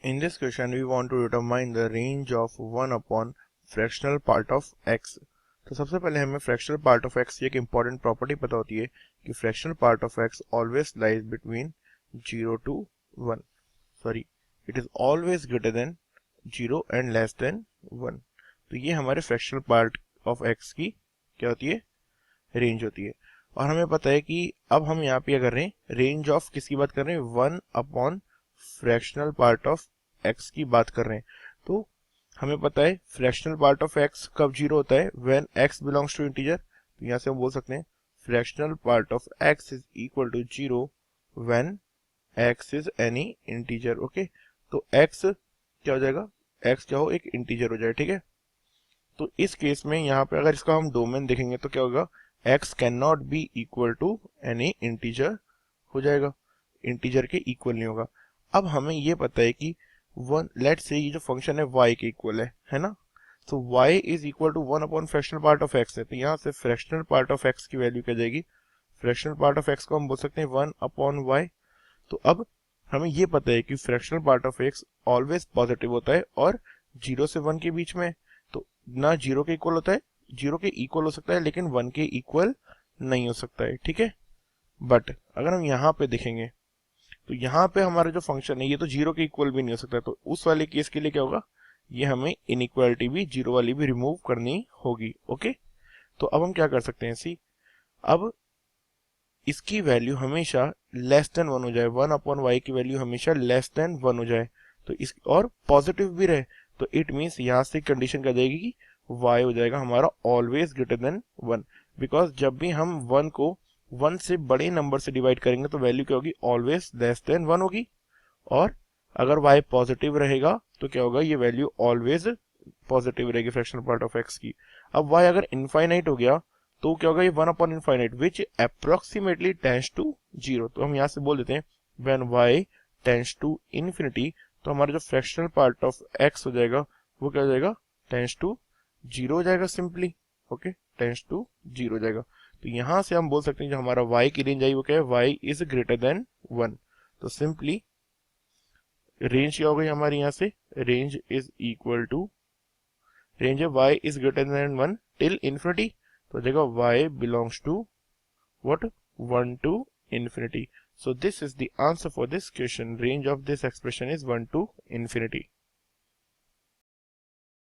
In this question, we want to determine the range of 1 upon fractional part of x. तो सबसे पहले हमें fractional part of x की एक important property पता होती है कि fractional part of x always lies between 0 to 1. Sorry, it is always greater than 0 and less than 1. तो ये हमारे फ्रैक्शनल पार्ट ऑफ x की क्या होती है, रेंज होती है. और हमें पता है कि अब हम यहाँ पे क्या कर रहे हैं, रेंज ऑफ किसकी बात कर रहे हैं, 1 upon fractional part of x की बात कर रहे हैं. तो हमें पता है फ्रैक्शनल पार्ट ऑफ x कब जीरो होता है, when x belongs to integer. तो यहाँ से हम बोल सकते हैं fractional part of x is equal to 0 when x is any integer. Okay, तो x क्या हो जाएगा, x क्या हो, एक इंटीजर हो जाए. ठीक है, तो इस केस में यहाँ पे अगर इसका हम डोमेन देखेंगे तो क्या होगा, x can not be equal to any integer हो जाएगा, इंटीजर के इक्वल नहीं होगा. अब हमें ये पता है कि लेट्स से ये जो फंक्शन है y के इक्वल है ना. तो y is equal to 1 upon fractional part of x है. तो यहाँ से फ्रैक्शनल पार्ट ऑफ x की वैल्यू क्या जाएगी, फ्रैक्शनल पार्ट ऑफ x को हम बोल सकते हैं 1 अपॉन y. तो अब हमें ये पता है कि fractional part of x always positive होता है और 0 से 1 के बीच में. तो ना 0 के इक्वल होता है, 0 के इक्वल हो सकता है लेकिन 1 के इक्वल नहीं हो सकता है. ठीक है, बट अगर हम यहाँ पे देखेंगे तो यहाँ पे हमारा जो फंक्शन है ये तो 0 के इक्वल भी नहीं हो सकता. तो उस वाले केस के लिए क्या होगा, ये हमें इनइक्वालिटी भी 0 वाली भी रिमूव करनी होगी. ओके, तो अब हम क्या कर सकते हैं, सी अब इसकी वैल्यू हमेशा लेस देन 1 हो जाए, 1 अपॉन वाई की वैल्यू हमेशा लेस देन 1 हो जाए. तो इस और पॉजिटिव भी रहे, तो इट मीन्स यहाँ से कंडीशन क्या जाएगी कि y हो जाएगा हमारा ऑलवेज ग्रेटर देन 1. बिकॉज जब भी हम 1 को 1 से बड़े नंबर से डिवाइड करेंगे तो वैल्यू क्या होगी, ऑलवेज लेस देन 1 होगी. और अगर y पॉजिटिव रहेगा तो क्या होगा, ये वैल्यू ऑलवेज पॉजिटिव रहेगी फ्रैक्शनल पार्ट ऑफ x की. अब y अगर इनफाइनाइट हो गया तो क्या होगा, ये 1 upon infinite which approximately tends to 0. तो हम यहाँ से बोल देते हैं when y tends to infinity, तो हमारा जो फ्रैक्शनल पार्ट ऑफ x हो जाएगा वो क्या हो जाएगा, टेंड्स टू 0 हो जाएगा सिंपली. ओके, टेंड्स टू 0 हो जाएगा. तो यहाँ से हम बोल सकते हैं जो हमारा y की रेंज आई वो क्या है, y इज ग्रेटर देन 1. तो सिंपली रेंज क्या हो गई हमारी, यहाँ से range is equal to, range है y is greater than 1 till infinity. तो देखो y belongs to what, 1 to infinity. So this is the answer for this question. Range of this expression is 1 to infinity.